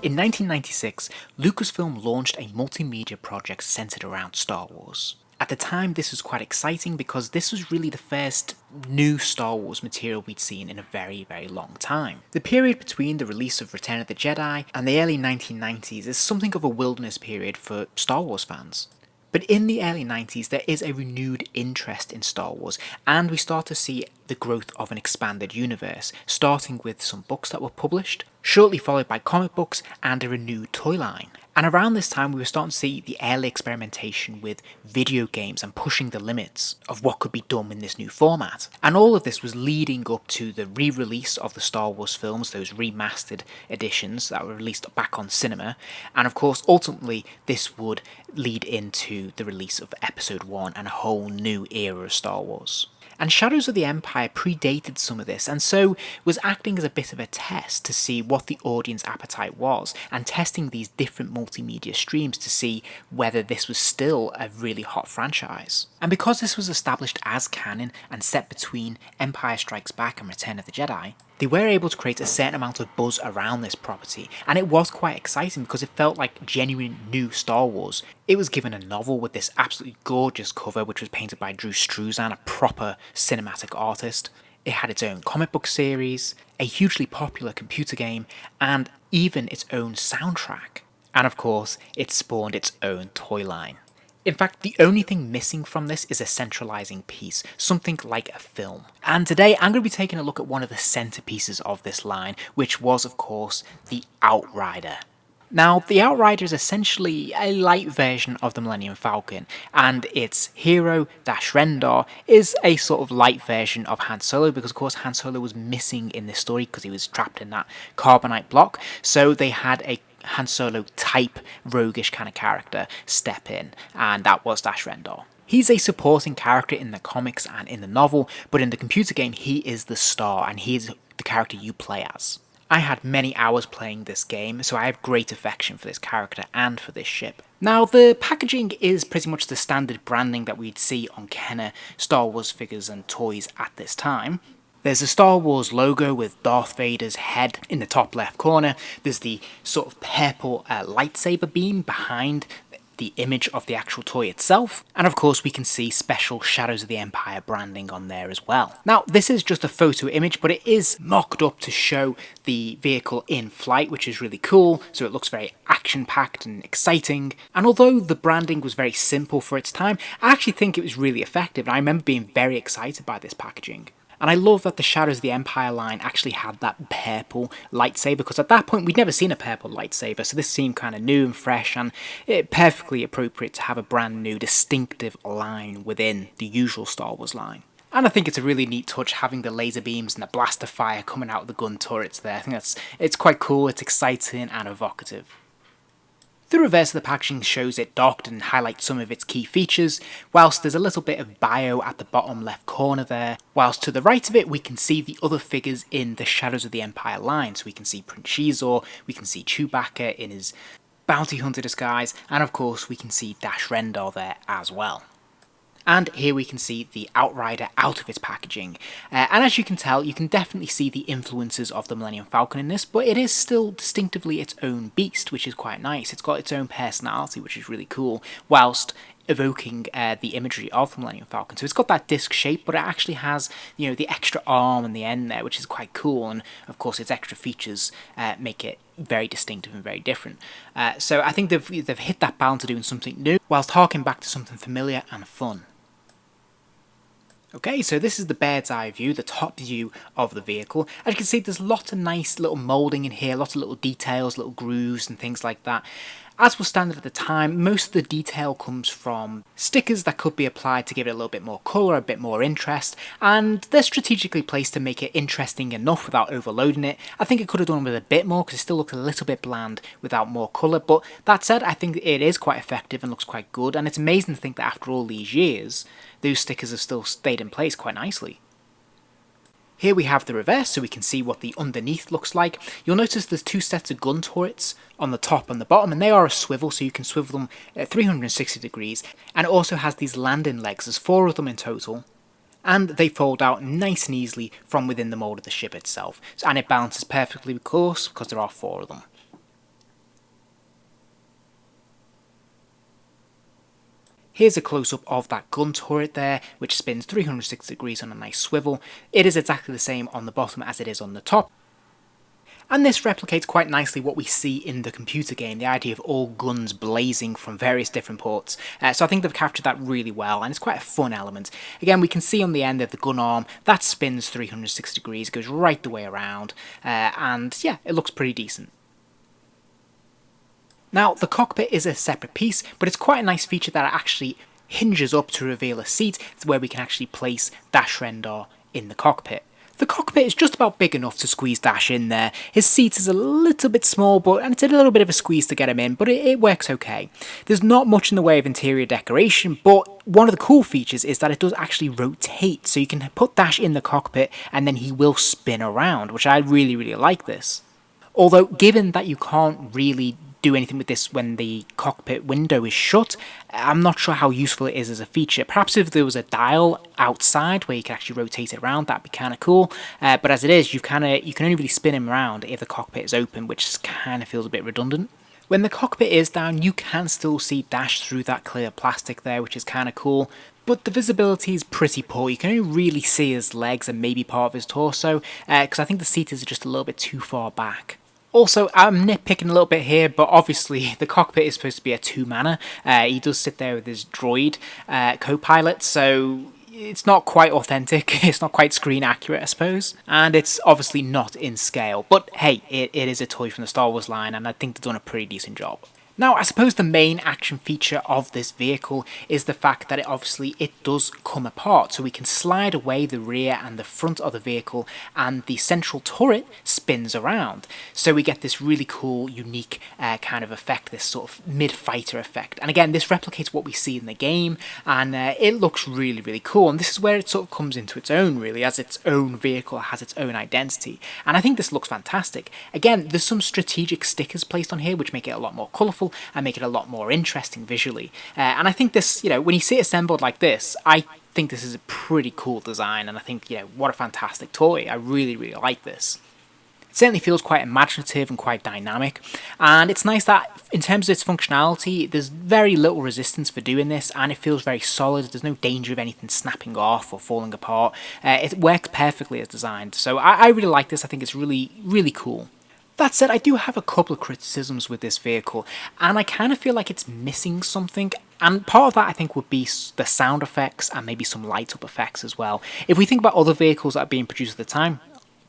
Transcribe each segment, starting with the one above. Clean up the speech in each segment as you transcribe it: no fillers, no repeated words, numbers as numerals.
In 1996, Lucasfilm launched a multimedia project centered around Star Wars. At the time, this was quite exciting because this was really the first new Star Wars material we'd seen in a very, very long time. The period between the release of Return of the Jedi and the early 1990s is something of a wilderness period for Star Wars fans. But in the early 90s, there is a renewed interest in Star Wars, and we start to see the growth of an expanded universe, starting with some books that were published, shortly followed by comic books and a renewed toy line. And around this time, we were starting to see the early experimentation with video games and pushing the limits of what could be done in this new format. And all of this was leading up to the re-release of the Star Wars films, those remastered editions that were released back on cinema. And of course, ultimately, this would lead into the release of Episode 1 and a whole new era of Star Wars. And Shadows of the Empire predated some of this, and so was acting as a bit of a test to see what the audience appetite was, and testing these different multimedia streams to see whether this was still a really hot franchise. And because this was established as canon and set between Empire Strikes Back and Return of the Jedi, they were able to create a certain amount of buzz around this property, and it was quite exciting because it felt like genuine new Star Wars. It was given a novel with this absolutely gorgeous cover which was painted by Drew Struzan, a proper cinematic artist. It had its own comic book series, a hugely popular computer game, and even its own soundtrack. And of course, it spawned its own toy line. In fact, the only thing missing from this is a centralizing piece, something like a film. And today I'm going to be taking a look at one of the centerpieces of this line, which was of course the Outrider. Now, the Outrider is essentially a light version of the Millennium Falcon, and its hero, Rendar, is a sort of light version of Han Solo, because of course Han Solo was missing in this story because he was trapped in that carbonite block, so they had a Han Solo type roguish kind of character step in, and that was Rendar. He's a supporting character in the comics and in the novel, but in the computer game he is the star and he is the character you play as. I had many hours playing this game, so I have great affection for this character and for this ship. Now, the packaging is pretty much the standard branding that we'd see on Kenner Star Wars figures and toys at this time. There's a Star Wars logo with Darth Vader's head in the top left corner. There's the sort of purple lightsaber beam behind the image of the actual toy itself. And of course we can see special Shadows of the Empire branding on there as well. Now, this is just a photo image, but it is mocked up to show the vehicle in flight, which is really cool. So it looks very action-packed and exciting. And although the branding was very simple for its time, I actually think it was really effective. And I remember being very excited by this packaging. And I love that the Shadows of the Empire line actually had that purple lightsaber, because at that point we'd never seen a purple lightsaber, so this seemed kind of new and fresh, and perfectly appropriate to have a brand new distinctive line within the usual Star Wars line. And I think it's a really neat touch having the laser beams and the blaster fire coming out of the gun turrets there. I think it's quite cool, it's exciting and evocative. The reverse of the packaging shows it docked and highlights some of its key features, whilst there's a little bit of bio at the bottom left corner there, whilst to the right of it we can see the other figures in the Shadows of the Empire line. So we can see Prince Shizor, we can see Chewbacca in his bounty hunter disguise, and of course we can see Rendar there as well. And here we can see the Outrider out of its packaging. And as you can tell, you can definitely see the influences of the Millennium Falcon in this, but it is still distinctively its own beast, which is quite nice. It's got its own personality, which is really cool, whilst evoking the imagery of the Millennium Falcon. So it's got that disc shape, but it actually has, you know, the extra arm and the end there, which is quite cool, and of course its extra features make it very distinctive and very different. So I think they've hit that balance of doing something new, whilst harking back to something familiar and fun. Okay, so this is the bird's eye view, the top view of the vehicle. As you can see, there's lots of nice little moulding in here, lots of little details, little grooves and things like that. As was standard at the time, most of the detail comes from stickers that could be applied to give it a little bit more colour, a bit more interest, and they're strategically placed to make it interesting enough without overloading it. I think it could have done with a bit more because it still looks a little bit bland without more colour, but that said, I think it is quite effective and looks quite good, and it's amazing to think that after all these years, those stickers have still stayed in place quite nicely. Here we have the reverse, so we can see what the underneath looks like. You'll notice there's two sets of gun turrets on the top and the bottom, and they are a swivel, so you can swivel them at 360 degrees. And it also has these landing legs, there's 4 of them in total. And they fold out nice and easily from within the mould of the ship itself. And it balances perfectly, of course, because there are 4 of them. Here's a close-up of that gun turret there, which spins 360 degrees on a nice swivel. It is exactly the same on the bottom as it is on the top. And this replicates quite nicely what we see in the computer game, the idea of all guns blazing from various different ports. So I think they've captured that really well, and it's quite a fun element. Again, we can see on the end of the gun arm, that spins 360 degrees, goes right the way around, and yeah, it looks pretty decent. Now, the cockpit is a separate piece, but it's quite a nice feature that it actually hinges up to reveal a seat where we can actually place Dash Rendar in the cockpit. The cockpit is just about big enough to squeeze Dash in there. His seat is a little bit small, and it's a little bit of a squeeze to get him in, but it works okay. There's not much in the way of interior decoration, but one of the cool features is that it does actually rotate, so you can put Dash in the cockpit and then he will spin around, which I really, really like this. Although, given that you can't really do anything with this when the cockpit window is shut, I'm not sure how useful it is as a feature. Perhaps if there was a dial outside where you could actually rotate it around, that'd be kind of cool. But as it is, you can only really spin him around if the cockpit is open, which kind of feels a bit redundant. When the cockpit is down, you can still see Dash through that clear plastic there, which is kind of cool. But the visibility is pretty poor. You can only really see his legs and maybe part of his torso, because I think the seat is just a little bit too far back. Also, I'm nitpicking a little bit here, but obviously the cockpit is supposed to be a two-manner. He does sit there with his droid co-pilot, so it's not quite authentic. It's not quite screen accurate, I suppose. And it's obviously not in scale. But hey, it is a toy from the Star Wars line, and I think they've done a pretty decent job. Now, I suppose the main action feature of this vehicle is the fact that it does come apart, so we can slide away the rear and the front of the vehicle, and the central turret spins around. So we get this really cool, unique kind of effect, this sort of mid-fighter effect. And again, this replicates what we see in the game, and it looks really, really cool. And this is where it sort of comes into its own, really, as its own vehicle, has its own identity. And I think this looks fantastic. Again, there's some strategic stickers placed on here, which make it a lot more colourful and make it a lot more interesting visually. And I think this, when you see it assembled like this, I think this is a pretty cool design, and I think, what a fantastic toy. I really, really like this. It certainly feels quite imaginative and quite dynamic, and it's nice that in terms of its functionality, there's very little resistance for doing this, and it feels very solid. There's no danger of anything snapping off or falling apart. It works perfectly as designed, so I really like this. I think it's really, really cool. That said, I do have a couple of criticisms with this vehicle, and I kind of feel like it's missing something, and part of that I think would be the sound effects and maybe some light up effects as well. If we think about other vehicles that are being produced at the time,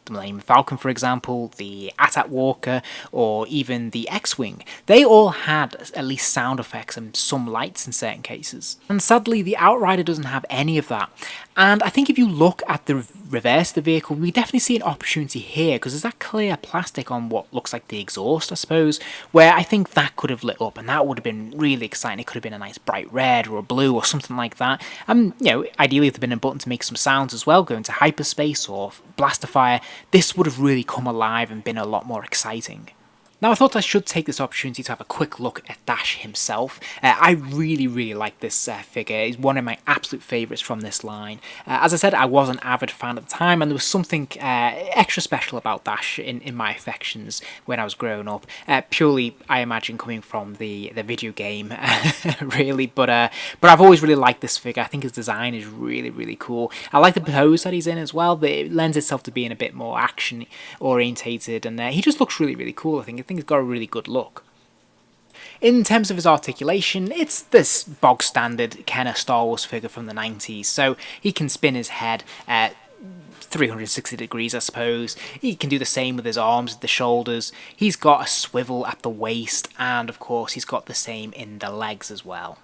the Millennium Falcon, for example, the AT-AT Walker, or even the X-Wing, they all had at least sound effects and some lights in certain cases. And sadly, the Outrider doesn't have any of that. And I think if you look at the reverse of the vehicle, we definitely see an opportunity here, because there's that clear plastic on what looks like the exhaust, I suppose, where I think that could have lit up, and that would have been really exciting. It could have been a nice bright red or a blue or something like that. Ideally, if there'd been a button to make some sounds as well, go into hyperspace or blaster fire, this would have really come alive and been a lot more exciting. Now, I thought I should take this opportunity to have a quick look at Dash himself. I really, really like this figure. He's one of my absolute favourites from this line. As I said, I was an avid fan at the time, and there was something extra special about Dash in my affections when I was growing up. Purely, I imagine, coming from the video game, really. But I've always really liked this figure. I think his design is really, really cool. I like the pose that he's in as well. It lends itself to being a bit more action-orientated, and he just looks really, really cool, I think he's got a really good look. In terms of his articulation, it's this bog standard kind of Star Wars figure from the 90s, so he can spin his head at 360 degrees, I suppose. He can do the same with his arms, the shoulders. He's got a swivel at the waist, and of course he's got the same in the legs as well.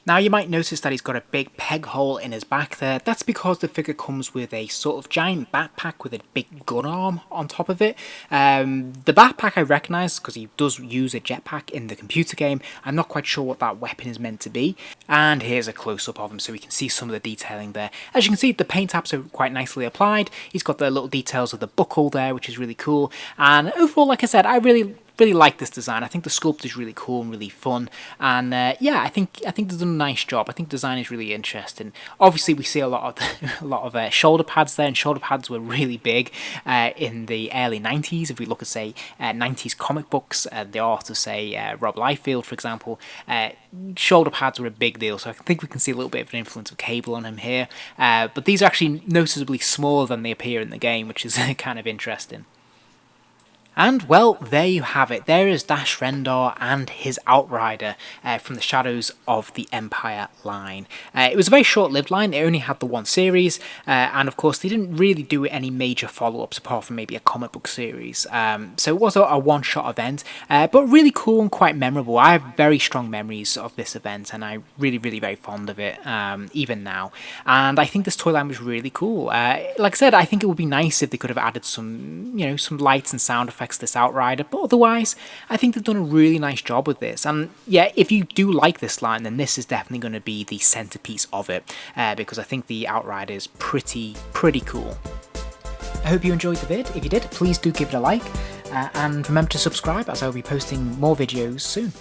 Now, you might notice that he's got a big peg hole in his back there. That's because the figure comes with a sort of giant backpack with a big gun arm on top of it. The backpack I recognise because he does use a jetpack in the computer game. I'm not quite sure what that weapon is meant to be. And here's a close-up of him so we can see some of the detailing there. As you can see, the paint apps are quite nicely applied. He's got the little details of the buckle there, which is really cool. And overall, like I said, I really really like this design. I think the sculpt is really cool and really fun, and yeah, I think they've done a nice job. I think design is really interesting. Obviously, we see a lot of shoulder pads there, and shoulder pads were really big in the early 90s. If we look at, say, 90s comic books, the authors, say Rob Liefeld, for example, shoulder pads were a big deal. So I think we can see a little bit of an influence of Cable on him here. But these are actually noticeably smaller than they appear in the game, which is kind of interesting. And, well, there you have it. There is Dash Rendar and his Outrider from the Shadows of the Empire line. It was a very short-lived line. It only had the one series, and of course they didn't really do any major follow-ups apart from maybe a comic book series. So it was a one-shot event, but really cool and quite memorable. I have very strong memories of this event, and I'm really very fond of it, even now. And I think this toy line was really cool. Like I said, I think it would be nice if they could have added some, some lights and sound effects to this Outrider, but otherwise I think they've done a really nice job with this. And yeah, if you do like this line, then this is definitely going to be the centerpiece of it, because I think the Outrider is pretty cool. I hope you enjoyed the vid. If you did, please do give it a like, and remember to subscribe, as I will be posting more videos soon.